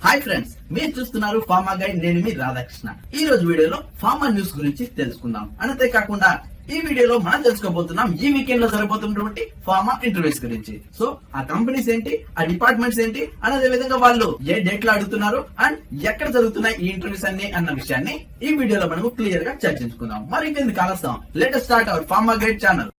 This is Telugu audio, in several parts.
హాయ్ ఫ్రెండ్స్, మీరు చూస్తున్నారు ఫార్మా గైడ్. నేను మీ రాధాకృష్ణ. ఈ రోజు వీడియోలో ఫార్మా న్యూస్ గురించి తెలుసుకుందాం. అంతేకాకుండా ఈ వీడియోలో మనం తెలుసుకోబోతున్నాం ఈ వీకెండ్ లో జరగబోతున్నటువంటి ఫార్మా ఇంటర్వ్యూస్ గురించి. సో ఆ కంపెనీస్ ఏంటి, ఆ డిపార్ట్మెంట్స్ ఏంటి, అదే విధంగా వాళ్ళు ఏ డేట్ లో అడుగుతున్నారు అండ్ ఎక్కడ జరుగుతున్నాయి ఈ ఇంటర్వ్యూస్ అన్ని అన్న విషయాన్ని ఈ వీడియోలో మనం క్లియర్ గా చర్చించుకుందాం. మరి ఇంకెందుకు ఆలస్యం, let us start our pharma guide channel.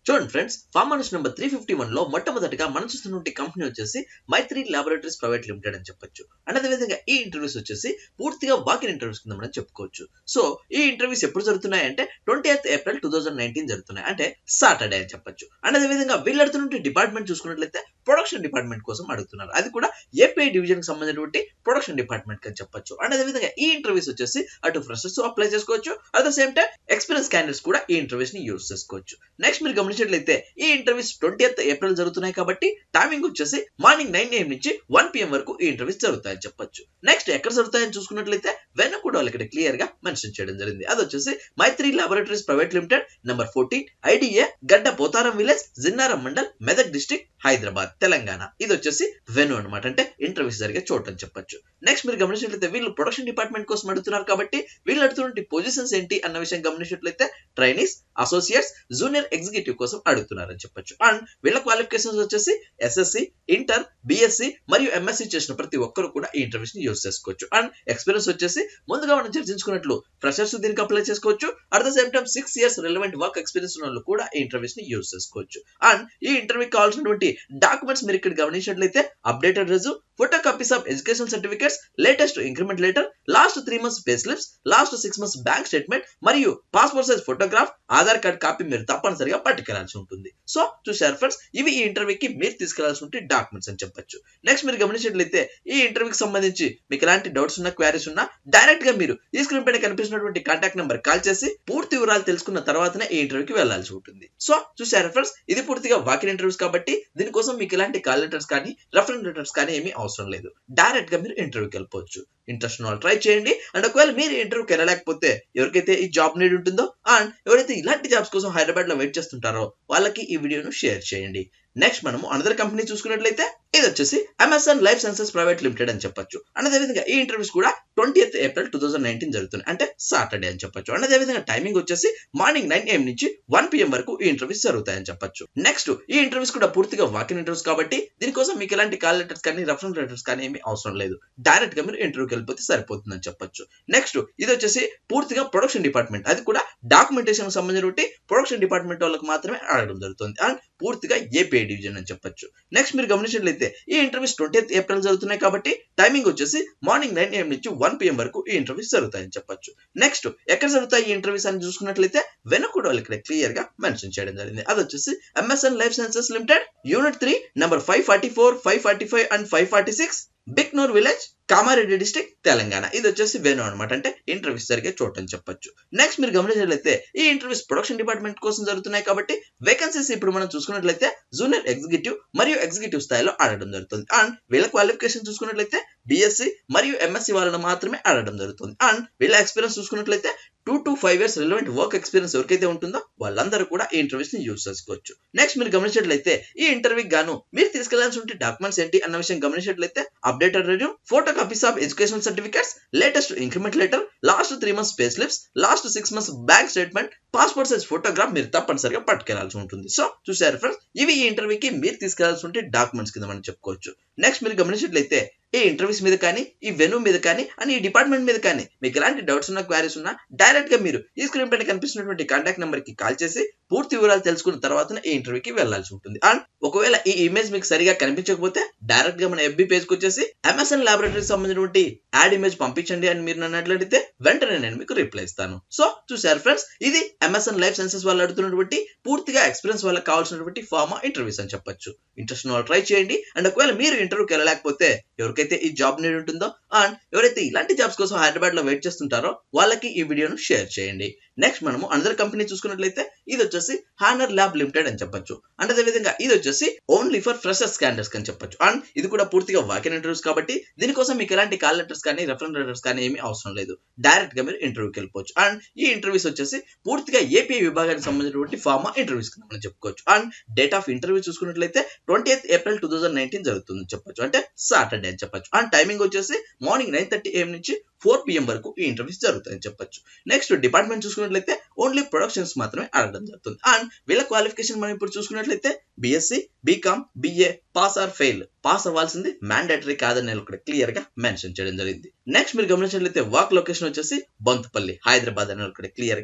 చూడండి ఫ్రెండ్స్, ఫార్మా న్యూస్ నెంబర్ 351 లో మొట్టమొదటిగా మనం చూస్తున్న కంపెనీ వచ్చేసి మైత్రి ల్యాబొరేటరీస్ ప్రైవేట్ లిమిటెడ్ అని చెప్పొచ్చు. అండ్ అదే విధంగా ఈ ఇంటర్వ్యూస్ వచ్చేసి పూర్తిగా వాకిన్ ఇంటర్వ్యూస్ కింద మనం చెప్పుకోవచ్చు. సో ఈ ఇంటర్వ్యూస్ ఎప్పుడు జరుగుతున్నాయి అంటే 20th April 2019 జరుగుతున్నాయి, అంటే సాటర్డే అని చెప్పొచ్చు. అండ్ అదే విధంగా వీళ్ళు అడుగుతున్న డిపార్ట్మెంట్ చూసుకున్నట్లయితే ప్రొడక్షన్ డిపార్ట్మెంట్ కోసం అడుగుతున్నారు, అది కూడా ఏపీఐ డివిజన్ కి సంబంధించినటువంటి ప్రొడక్షన్ డిపార్ట్మెంట్ అని చెప్పొచ్చు. అండ్ అదే విధంగా ఈ ఇంటర్వ్యూస్ వచ్చేసి అటు ఫ్రెషర్స్ అప్లై చేసుకోవచ్చు, at the same time experience candidates కూడా ఈ ఇంటర్వ్యూస్ ని యూజ్ చేసుకోవచ్చు. నెక్స్ట్ మీరు గమనించినట్లయితే ఈ ఇంటర్వ్యూస్ 20th April జరుగుతున్నాయి కాబట్టి టైమింగ్ వచ్చేసి మార్నింగ్ 9 AM నుంచి 1 PM వరకు ఈ ఇంటర్వ్యూస్ జరుగుతాయని చెప్పొచ్చు. నెక్స్ట్ ఎక్కడ జరుగుతాయని చూసుకున్నట్లయితే వెన్న కూడా వాళ్ళు ఇక్కడ క్లియర్ గా మెన్షన్ చేయడం జరిగింది. అది వచ్చేసి Maitri laboratories private limited number 14 IDA Gadda Potharam village Jinnaram mandal Medak district Hyderabad Telangana. ఇది వచ్చేసి వెను అనమాట, అంటే ఇంటర్వ్యూస్ జరిగే చోటు అని చెప్పొచ్చు. నెక్స్ట్ మీరు గమనించినట్లయితే వీళ్ళు ప్రొడక్షన్ డిపార్ట్మెంట్ కోసం అడుగుతున్నారు కాబట్టి వీళ్ళు అడుగుతున్న పొజిషన్స్ ఏంటి అన్న విషయం గమనించినట్లయితే ట్రైనీస్, అసోసియేట్స్, జూనియర్ ఎగ్జిక్యూటివ్ కోసం అడుగుతున్నారని చెప్పొచ్చు. అండ్ వీళ్ళ క్వాలిఫికేషన్స్ వచ్చేసి SSC, ఇంటర్, BSc మరియు MSc చేసిన ప్రతి ఒక్కరు కూడా ఈ ఇంటర్వ్యూస్ ని యూజ్ చేసుకోవచ్చు. అండ్ ఎక్స్పీరియన్స్ వచ్చేసి ముందుగా మనం చర్చించుకున్నట్లు ఫ్రెషర్స్ దీనికి అప్లై చేసుకోవచ్చు, at the same time 6 years relevant work experience ఉన్న వాళ్ళు కూడా ఈ ఇంటర్వ్యూస్ ని యూజ్ చేసుకోవచ్చు. అండ్ ఈ ఇంటర్వ్యూ కావాల్సినటువంటి డాక్యుమెంట్స్ మీరు ఇక్కడ గమనించినట్లయితే updated resume, photo copies of education certificates, latest increment letter, last 3 months pay slips, last 6 months bank statement మరియు passport size photograph, Aadhaar card copy మీరు తప్పనిసరిగా పట్టుకెళ్లాల్సి ఉంటుంది. సో చూసారు ఫ్రెండ్స్, ఇవి ఈ ఇంటర్వ్యూకి మీరు తీసుకెళ్లాల్సిన డాక్యుమెంట్స్ అని చెప్పొచ్చు. నెక్స్ట్ మీరు గమనించినట్లయితే ఈ ఇంటర్వ్యూకి సంబంధించి మీకు ఎలాంటి డౌట్స్ ఉన్నా, క్వారీస్ ఉన్నా డైరెక్ట్ గా మీరు ఈ స్క్రీన్ పైన కనిపిస్తున్నటువంటి కాంటాక్ట్ నెంబర్ కాల్ చేసి పూర్తి వివరాలు తెలుసుకున్న తర్వాతనే ఈ ఇంటర్వ్యూకి వెళ్లాల్సి ఉంటుంది. సో చూసారు ఫ్రెండ్స్, ఇది పూర్తిగా వాకిన్ ఇంటర్వ్యూస్ కాబట్టి దీనికోసం మీకు ఎలాంటి కాల్ లెటర్స్ కానీ రెఫరెన్స్ లెటర్స్ కానీ ఏమీ అవసరం లేదు, డైరెక్ట్ గా మీరు ఇంటర్వ్యూకి వెళ్ళిపోవచ్చు. ఇంట్రెస్ట్ ఉన్న వాళ్ళు ట్రై చేయండి. అండ్ ఒకవేళ మీరు ఇంటర్వ్యూకి వెళ్ళలేకపోతే ఎవరికైతే ఈ జాబ్ నీడ్ ఉంటుందో అండ్ ఎవరైతే ఇలాంటి జాబ్స్ కోసం హైదరాబాద్ లో వెయిట్ చేస్తుంటారో వాళ్ళకి ఈ వీడియోను షేర్ చేయండి. నెక్స్ట్ మనము అనదర్ కంపెనీ చూసుకున్నట్లయితే ఇది వచ్చేసి Amazon life sciences private limited అని చెప్పొచ్చు. అండ్ అదే విధంగా ఈ ఇంటర్వ్యూస్ కూడా 20th April 2019 జరుగుతున్నాయి, అంటే సాటర్డే అని చెప్పొచ్చు. అండ్ అదే విధంగా టైమింగ్ వచ్చేసి మార్నింగ్ 9 AM నుంచి 1 PM వరకు ఈ ఇంటర్వ్యూస్ జరుగుతాయని చెప్పొచ్చు. నెక్స్ట్ ఈ ఇంటర్వ్యూస్ కూడా పూర్తిగా వాకిన్ ఇంటర్వ్యూస్ కాబట్టి దీనికోసం మీకు ఎలాంటి కాల్ లెటర్స్ కానీ రెఫరెన్స్ లెటర్స్ కానీ ఏమీ అవసరం లేదు, డైరెక్ట్ గా మీరు ఇంటర్వ్యూకి వెళ్ళిపోతే సరిపోతుందని చెప్పొచ్చు. నెక్స్ట్ ఇది వచ్చేసి పూర్తిగా ప్రొడక్షన్ డిపార్ట్మెంట్, అది కూడా డాక్యుమెంటేషన్ సంబంధించి ప్రొడక్షన్ డిపార్ట్మెంట్ వాళ్ళకి మాత్రమే అడగడం జరుగుతుంది. అండ్ పూర్తిగా ఏపీఐ డివిజన్ అని చెప్పొచ్చు. నెక్స్ట్ మీరు గమనించినట్లయితే ఈ ఇంటర్వ్యూస్ 20th April జరుగుతున్నాయి కాబట్టి టైమింగ్ వచ్చేసి మార్నింగ్ 9 AM నుంచి 1 PM వరకు ఈ ఇంటర్వ్యూస్ జరుగుతాయని చెప్పొచ్చు. నెక్స్ట్ ఎక్కడ జరుగుతాయి ఈ ఇంటర్వ్యూస్ అని చూసుకున్నట్లయితే వెనక కూడా ఇక్కడ క్లియర్ గా మెన్షన్ చేయడం జరిగింది. అది వచ్చేసి Amazon life sciences limited unit 3 number 544, 545 and 546 Bhiknoor village Kamareddy district Telangana. ఇది వచ్చేసి వెను అనమాట, అంటే ఇంటర్వ్యూస్ జరిగే చోటు అని చెప్పొచ్చు. నెక్స్ట్ మీరు గమనించినట్లయితే ఈ ఇంటర్వ్యూస్ ప్రొడక్షన్ డిపార్ట్మెంట్ కోసం జరుగుతున్నాయి కాబట్టి వేకెన్సీస్ ఇప్పుడు మనం చూసుకున్నట్లయితే జూనియర్ ఎగ్జిక్యూటివ్ మరియు ఎగ్జిక్యూటివ్ స్థాయిలో ఆడడం జరుగుతుంది. అండ్ వీళ్ళ క్వాలిఫికేషన్ చూసుకున్నట్లయితే BSc మరియు MSc వాళ్ళని మాత్రమే ఆడడం జరుగుతుంది. అండ్ వీళ్ళ ఎక్స్పీరియన్స్ చూసుకున్నట్లయితే 2 to 5 years relevant work experience ఎవరికైతే ఉంటుందో వాళ్ళందరూ కూడా ఈ ఇంటర్వ్యూస్ ని యూజ్ చేసుకోవచ్చు. నెక్స్ట్ మీరు గమనించినట్లయితే ఈ ఇంటర్వ్యూకి గాను మీరు తీసుకెళ్లాల్సిన డాక్యుమెంట్స్ ఏంటి అన్న విషయం గమనించినట్లయితే updated resume, photo copies of education certificates, latest increment letter, last 3 months pay slips, last 6 months bank statement, passport size photograph మీరు తప్పనిసరిగా పట్టుకెళ్లాల్సి ఉంటుంది. సో చూసారు ఫ్రెండ్స్, ఇవి ఈ ఇంటర్వ్యూకి మీరు తీసుకెళ్లాల్సిన డాక్యుమెంట్స్ కింద మనం చెప్పుకోవచ్చు. నెక్స్ట్ మీరు గమనించినట్లయితే ఈ ఇంటర్వ్యూస్ మీద కానీ ఈ వెను మీద కానీ అని ఈ డిపార్ట్మెంట్ మీద కానీ మీకు ఎలాంటి డౌట్స్ ఉన్నా, క్వారీస్ ఉన్నా డైరెక్ట్ గా మీరు ఈ స్క్రీన్ పైన కనిపిస్తున్నటువంటి కాంటాక్ట్ నెంబర్ కి కాల్ చేసి పూర్తి వివరాలు తెలుసుకున్న తర్వాత ఈ ఇంటర్వ్యూకి వెళ్లాల్సి ఉంటుంది. అండ్ ఒకవేళ ఈ ఇమేజ్ మీకు సరిగా కనిపించకపోతే డైరెక్ట్ గా మన FB పేజ్ కి వచ్చేసి అమెజాన్ ల్యాబొరేటరీకి సంబంధించినటువంటి యాడ్ ఇమేజ్ పంపించండి అని మీరు నన్ను అట్లయితే వెంటనే నేను మీకు రిప్లై ఇస్తాను. సో చూసారు ఫ్రెండ్స్, ఇది అమెజాన్ లైఫ్ సైన్సెస్ వాళ్ళు అడుగుతున్నటువంటి పూర్తిగా ఎక్స్పీరియన్స్ వాళ్ళకి కావాల్సినటువంటి ఫార్మా ఇంటర్వ్యూస్ అని చెప్పొచ్చు. ఇంట్రెస్ట్ ఉన్న వాళ్ళు ట్రై చేయండి. అండ్ ఒకవేళ మీరు ఇంటర్వ్యూకి వెళ్ళలేకపోతే ఎవరికైతే ఈ జాబ్ నీడ్ ఉంటుందో అండ్ ఎవరైతే ఇలాంటి జాబ్స్ కోసం హైదరాబాద్ లో వెయిట్ చేస్తుంటారో వాళ్ళకి ఈ వీడియోను షేర్ చేయండి. నెక్స్ట్ మనము అనదర్ కంపెనీ చూసుకున్నట్లయితే ఇది వచ్చేసి హానర్ ల్యాబ్ లిమిటెడ్ అని చెప్పొచ్చు. అండ్ అదే విధంగా ఇది వచ్చేసి వచ్చేసి ఓన్లీ ఫర్ ఫ్రెషర్స్ క్యాండిడేట్స్ అని చెప్పొచ్చు. అండ్ ఇది కూడా పూర్తిగా వాకిన్ ఇంటర్వ్యూస్ కాబట్టి దీనికోసం మీకు ఎలాంటి కాల్ లెటర్స్ కానీ రెఫరెన్స్ లెటర్స్ కానీ ఏమీ అవసరం లేదు. డైరెక్ట్ గా మీరు ఇంటర్వ్యూకి వెళ్ళిపోవచ్చు. అండ్ ఈ ఇంటర్వ్యూస్ వచ్చేసి పూర్తిగా ఏపీఐ విభాగానికి సంబంధించినటువంటి ఫార్మా ఇంటర్వ్యూస్ కింద మనం చెప్పుకోవచ్చు. అండ్ డేట్ ఆఫ్ ఇంటర్వ్యూ చూసుకున్నట్లయితే 20th April 2019 జరుగుతుంది చెప్పొచ్చు, అంటే సాటర్డే అని చెప్పొచ్చు. అండ్ టైమింగ్ వచ్చేసి మార్నింగ్ 9:30 AM నుంచి 4 PM వరకు ఈ ఇంటర్వ్యూస్ జరుగుతాయని చెప్పొచ్చు. నెక్స్ట్ డిపార్ట్మెంట్ చూసుకున్నట్లయితే ఓన్లీ ప్రొడక్షన్స్ మాత్రమే అడగడం జరుగుతుంది. అండ్ వీళ్ళ క్వాలిఫికేషన్ మనం ఇప్పుడు చూసుకున్నట్లయితే BSc, BCom, BA pass or fail, pass అవ్వాల్సింది మ్యాండేటరీ కాదని ఇక్కడ క్లియర్ గా మెన్షన్ చేయడం జరిగింది. నెక్స్ట్ మీరు గమనించినట్లయితే వర్క్ లొకేషన్ వచ్చేసి బొంతపల్లి, హైదరాబాద్ అని ఇక్కడ క్లియర్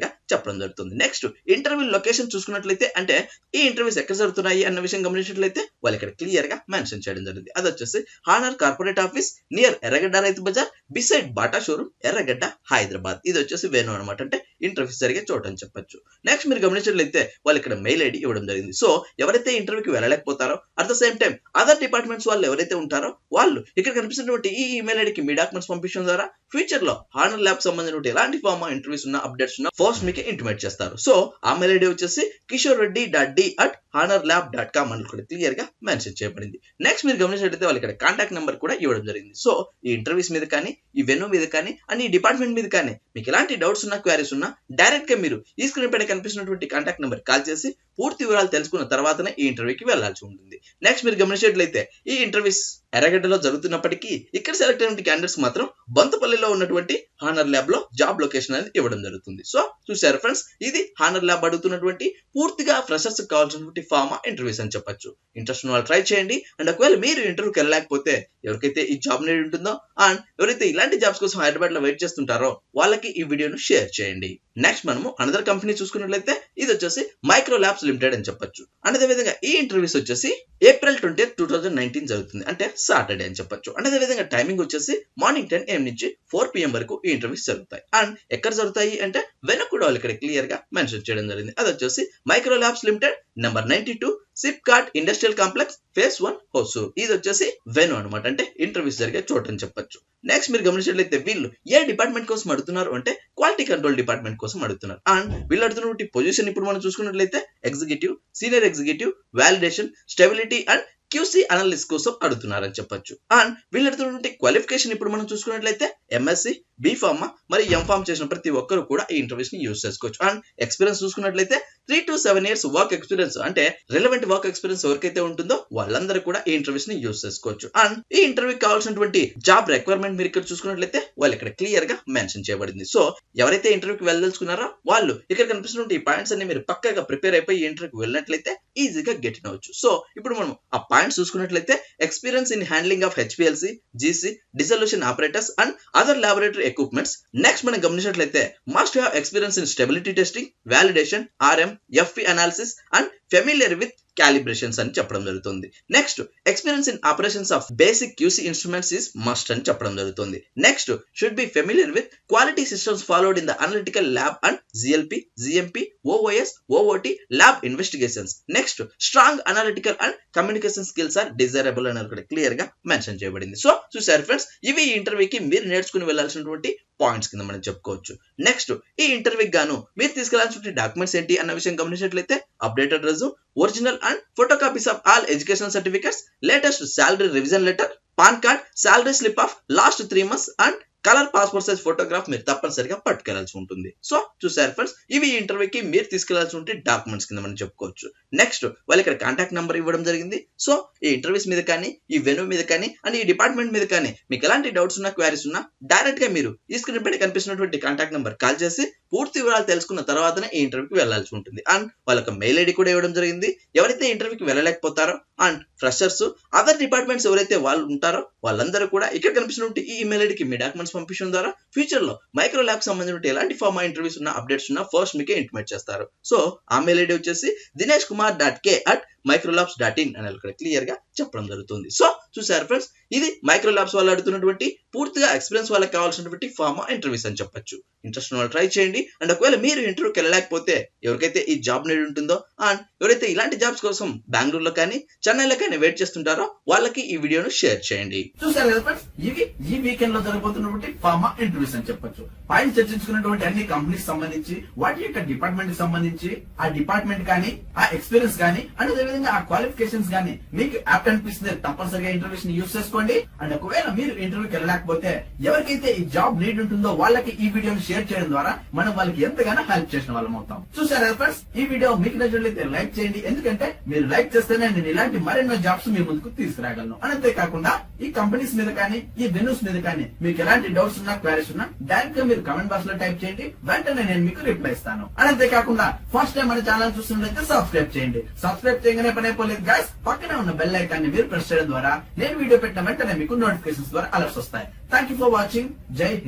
గా చెప్పడం జరుగుతుంది. నెక్స్ట్ ఇంటర్వ్యూ లొకేషన్ చూసుకున్నట్లయితే అంటే ఈ ఇంటర్వ్యూస్ ఎక్కడ జరుగుతున్నాయి అన్న విషయం గమనించినట్లయితే వాళ్ళు ఇక్కడ క్లియర్ గా మెన్షన్ చేయడం జరిగింది. అది వచ్చేసి హానర్ కార్పొరేట్ ఆఫీస్ నియర్ ఎర్రగడ్డ Rythu Bazar beside Bata showroom ఎర్రగడ్డ హైదరాబాద్. ఇది వచ్చేసి వేణు అనమాట, అంటే ఇంటర్వ్యూస్ జరిగే చోట అని చెప్పొచ్చు. నెక్స్ట్ మీరు గమనించినట్లయితే వాళ్ళు ఇక్కడ మెయిల్ ఐడి ఇవ్వడం జరిగింది. సో ఎవరైతే ఇంటర్వ్యూకి వెళ్ళలేకపోతారో at the same time other departments వాళ్ళు ఎవరైతే ఉంటారో వాళ్ళు ఇక్కడ కనిపిస్తున్నటువంటి ఈ ఈమెయిల్ ఐడికి మీ డాక్యుమెంట్స్ పంపించడం ద్వారా ఫ్యూచర్ లో హానర్ ల్యాబ్ సంబంధించిన ఎలాంటి ఫార్మా ఇంటర్వ్యూస్ ఉన్న అప్డేట్స్ ఉన్న ఫస్ట్ మీకు ఇంటిమేట్ చేస్తారు. సో ఆ మెయిల్ ఐడి వచ్చేసి kishorreddy.d@honorlab.com అని ఇక్కడ క్లియర్ గా మెన్షన్ చేయబడింది. నెక్స్ట్ మీరు గమనించినట్లయితే వాళ్ళు ఇక్కడ కాంటాక్ట్ నెంబర్ కూడా ఇవ్వడం జరిగింది. సో ఈ ఇంటర్వ్యూస్ మీద కానీ ఈ వెన్యూ మీద కానీ అండ్ ఈ డిపార్ట్మెంట్ మీద కానీ మీకు ఎలాంటి డౌట్స్ ఉన్నా క్వారీస్ ఉన్నా డైరెక్ట్ గా మీరు ఈ స్క్రీన్ పైన కనిపిస్తున్నటువంటి కాంటాక్ట్ నెంబర్ కాల్ చేసి పూర్తి వివరాలు తెలుసుకున్న తర్వాతనే ఈ ఇంటర్వ్యూకి వెళ్లాల్సి ఉంటుంది. నెక్స్ట్ మీరు గమనించినట్లయితే ఈ ఇంటర్వ్యూస్ ఎర్రగడ్డలో జరుగుతున్నప్పటికీ ఇక్కడ సెలెక్ట్ అయిన క్యాండిడేట్స్ మాత్రం బొంతపల్లిలో ఉన్నటువంటి హానర్ ల్యాబ్ లో జాబ్ లొకేషన్ అనేది ఇవ్వడం జరుగుతుంది. సో చూసారు ఫ్రెండ్స్, ఇది హానర్ ల్యాబ్ అడుగుతున్నటువంటి పూర్తిగా ఫ్రెషర్స్ కావాల్సినటువంటి ఫార్మా ఇంటర్వ్యూస్ అని చెప్పొచ్చు. ఇంట్రెస్ట్ ఉన్న వాళ్ళు ట్రై చేయండి. అండ్ ఒకవేళ మీరు ఇంటర్వ్యూకి వెళ్ళలేకపోతే ఎవరికైతే ఈ జాబ్ నీడ్ ఉంటుందో అండ్ ఎవరైతే ఇలాంటి జాబ్స్ కోసం హైదరాబాద్ లో వెయిట్ చేస్తుంటారో వాళ్ళకి ఈ వీడియోను షేర్ చేయండి. నెక్స్ట్ మనము అనదర్ కంపెనీ చూసుకున్నట్లయితే ఇది వచ్చేసి మైక్రో ల్యాబ్స్ లిమిటెడ్ అని చెప్పొచ్చు. అండ్ అదే విధంగా ఈ ఇంటర్వ్యూస్ వచ్చేసి April 20th 2019 జరుగుతుంది, అంటే సాటర్డే అని చెప్పొచ్చు. అండ్ అదే విధంగా టైమింగ్ వచ్చేసి మార్నింగ్ 10 AM నుంచి 4 PM వరకు ఈ ఇంటర్వ్యూస్ జరుగుతాయి. అండ్ ఎక్కడ జరుగుతాయి అంటే వెనక కూడా వాళ్ళు ఇక్కడ క్లియర్ గా మెన్షన్ చేయడం జరిగింది. అది వచ్చేసి micro labs limited number 92 SIPCOT industrial complex phase 1 Hosur. ఇది వచ్చేసి వెను అనమాట, అంటే ఇంటర్వ్యూస్ జరిగే చోట అని చెప్పొచ్చు. నెక్స్ట్ మీరు గమనించినట్లయితే వీళ్ళు ఏ డిపార్ట్మెంట్ కోసం అడుగుతున్నారు అంటే క్వాలిటీ కంట్రోల్ డిపార్ట్మెంట్ కోసం అడుగుతున్నారు. అండ్ వీళ్ళు అడుగుతున్నటువంటి పొజిషన్ ఇప్పుడు మనం చూసుకున్నట్లయితే executive, senior executive, validation, stability and QC analyst కోసం అడుగుతున్నారని చెప్పొచ్చు. అండ్ వీళ్ళు అడుగుతున్నటువంటి క్వాలిఫికేషన్ ఇప్పుడు మనం చూసుకున్నట్లయితే MSc, B.Pharm మరియు M.Pharm చేసిన ప్రతి ఒక్కరు కూడా ఈ ఇంటర్వ్యూస్ ని యూజ్ చేసుకోవచ్చు. అండ్ ఎక్స్పీరియన్స్ చూసుకున్నట్లయితే 3 to 7 years వర్క్ ఎక్స్పీరియన్స్, అంటే రిలవెంట్ వర్క్ ఎక్స్పీరియన్స్ ఎవరికైతే ఉంటుందో వాళ్ళందరూ కూడా ఈ ఇంటర్వ్యూస్ ని యూజ్ చేసుకోవచ్చు. అండ్ ఈ ఇంటర్వ్యూకి కావాల్సినటువంటి జాబ్ రిక్వైర్మెంట్ మీరు ఇక్కడ చూసుకున్నట్లయితే వాళ్ళు ఇక్కడ క్లియర్ గా మెన్షన్ చేయబడింది. సో ఎవరైతే ఇంటర్వ్యూకి వెళ్ళదలుచుకున్నారో వాళ్ళు ఇక్కడ కనిపిస్తున్న ఈ పాయింట్స్ అన్ని మీరు పక్కగా ప్రిపేర్ అయిపోయి ఇంటర్వ్యూకి వెళ్ళినట్లయితే ఈజీగా గెట్ ఇన్ అవ్వచ్చు. సో ఇప్పుడు మనం ఆ పాయింట్స్ చూసుకున్నట్లయితే experience in handling of HPLC, GC, dissolution operators and other laboratory equipments. Next మనం గమనించినట్లయితే must have experience in stability testing, validation, RM, FP analysis and familiar with క్యాలిబ్రేషన్స్ అని చెప్పడం జరుగుతుంది. Next experience in operations of basic QC instruments is must అని చెప్పడం జరుగుతుంది. Next should be familiar with quality systems followed in the analytical lab and GLP, GMP, OOS, OOT lab investigations. Next strong analytical and communication skills are desirable అని ఇక్కడ క్లియర్ గా మెన్షన్ చేయబడింది. సో చూసారు ఫ్రెండ్స్, ఇవి ఈ ఇంటర్వ్యూకి మీరు నేర్చుకుని వెళ్లాల్సినటువంటి పాయింట్స్ కింద మనం చెప్పుకోవచ్చు. నెక్స్ట్ ఈ ఇంటర్వ్యూకి గాను మీరు తీసుకెళ్లాల్సిన డాక్యుమెంట్స్ ఏంటి అన్న విషయం గమనించినట్లయితే updated resume, original and photocopies of all educational certificates, latest salary revision letter, PAN card, salary slip of last 3 months and colour passport size photograph మీరు తప్పనిసరిగా పట్టుకెళ్లాల్సి ఉంటుంది. సో చూసారు ఫ్రెండ్స్, ఇవి ఈ ఇంటర్వ్యూకి మీరు తీసుకెళ్లాల్సిన డాక్యుమెంట్స్ కింద మనం చెప్పుకోవచ్చు. నెక్స్ట్ వాళ్ళు ఇక్కడ కాంటాక్ట్ నెంబర్ ఇవ్వడం జరిగింది. సో ఈ ఇంటర్వ్యూస్ మీద కానీ ఈ వెన్యూ మీద కానీ అండ్ ఈ డిపార్ట్మెంట్ మీద కానీ మీకు ఎలాంటి డౌట్స్ ఉన్నా క్వారీస్ ఉన్నా డైరెక్ట్ గా మీరు ఈ స్క్రీన్ పైన కనిపిస్తున్నటువంటి కాంటాక్ట్ నెంబర్ కాల్ చేసి పూర్తి వివరాలు తెలుసుకున్న తర్వాతనే ఈ ఇంటర్వ్యూకి వెళ్లాల్సి ఉంటుంది. అండ్ వాళ్ళకి మెయిల్ ఐడి కూడా ఇవ్వడం జరిగింది. ఎవరైతే ఇంటర్వ్యూకి వెళ్ళలేకపోతారో అండ్ ఫ్రెషర్స్ అదర్ డిపార్ట్మెంట్స్ ఎవరైతే వాళ్ళు ఉంటారో వాళ్ళందరూ కూడా ఇక్కడ కనిపిస్తున్నటువంటి ఈ ఈమెయిల్ ఐడికి మీ డాక్యుమెంట్స్ పంపించడం ద్వారా ఫ్యూచర్ లో మైక్రో ల్యాబ్ సంబంధించిన ఎలాంటి ఫార్మా ఇంటర్వ్యూస్ ఉన్న అప్డేట్స్ ఉన్నా ఫస్ట్ మీకే ఇంటిమేట్ చేస్తారు. సో ఆ మెయిల్ ఐడి వచ్చేసి dineshkumar.k@microlabs.in అని ఇక్కడ క్లియర్ గా చెప్పడం జరుగుతుంది. సో చూసారు ఫ్రెండ్స్, ఇది మైక్రో ల్యాబ్స్ వాళ్ళు అడుగుతున్నటువంటి పూర్తిగా ఎక్స్పీరియన్స్ వాళ్ళకి కావాల్సినటువంటి ఫార్మా ఇంటర్వ్యూస్ అని చెప్పొచ్చు. ఇంట్రెస్ట్ ఉన్న వాళ్ళు ట్రై చేయండి. అండ్ ఒకవేళ మీరు ఇంటర్వ్యూకి వెళ్ళలేకపోతే ఎవరికైతే ఈ జాబ్ నీడ్ ఉంటుందో అండ్ ఎవరైతే ఇలాంటి జాబ్స్ కోసం బెంగళూరులో కానీ చెన్నైలో కానీ వెయిట్ చేస్తుంటారో వాళ్ళకి ఈ వీడియోను షేర్ చేయండి. చూసారు కదా ఫ్రెండ్స్, ఇవి ఈ వీకెండ్ లో జరగబోతున్నటువంటి ఫార్మా ఇంటర్వ్యూస్ అని చెప్పొచ్చు. పైన చర్చించుకున్నటువంటి అన్ని కంపెనీస్ సంబంధించి వాటి యొక్క డిపార్ట్మెంట్ కి సంబంధించి ఆ డిపార్ట్మెంట్ కానీ ఆ ఎక్స్పీరియన్స్ కానీ అండ్ విధంగా ఆ క్వాలిఫికేషన్స్ గానీ మీకు యాప్ట్ అనిపిస్తుంది తప్పనిసరిగా ఇంటర్వ్యూస్ ని యూస్ చేసుకోండి. అండ్ ఒకవేళ మీరు ఇంటర్వ్యూకి వెళ్ళలేకపోతే ఎవరికైతే ఈ జాబ్ నీడ్ ఉంటుందో వాళ్ళకి ఈ వీడియోని షేర్ చేయడం ద్వారా మనం వాళ్ళకి ఎంతగానో హెల్ప్ చేసిన వాళ్ళం అవుతాం. చూసారా ఫ్రెండ్స్, ఈ వీడియో మీకు నచ్చినట్లయితే లైక్ చేయండి. ఎందుకంటే మీరు లైక్ చేస్తేనే నేను ఇలాంటి మరెన్నో జాబ్స్ మీ ముందుకు తీసుకురాగలను. అంతేకాకుండా ఈ కంపెనీస్ మీద కానీ ఈ వెన్యూస్ మీద కానీ మీకు ఎలాంటి డౌట్స్ ఉన్నా క్వైరీస్ ఉన్నా డైరెక్ట్ గా మీరు కమెంట్ బాక్స్ లో టైప్ చేయండి, వెంటనే నేను మీకు రిప్లై ఇస్తాను. అంతేకాకుండా ఫస్ట్ టైం మన ఛానల్ చూస్తున్నట్లయితే సబ్స్క్రైబ్ చేయండి. సబ్స్క్రైబ్ చేయగానే పని అయిపోలేదు గైస్, పక్కనే ఉన్న బెల్ ఐకాన్ ని మీరు ప్రెస్ చేయడం ద్వారా నేను వీడియో పెట్టిన వెంటనే మీకు నోటిఫికేషన్స్ ద్వారా అలర్ట్స్ వస్తాయి. Thank you for watching. జై హింద్.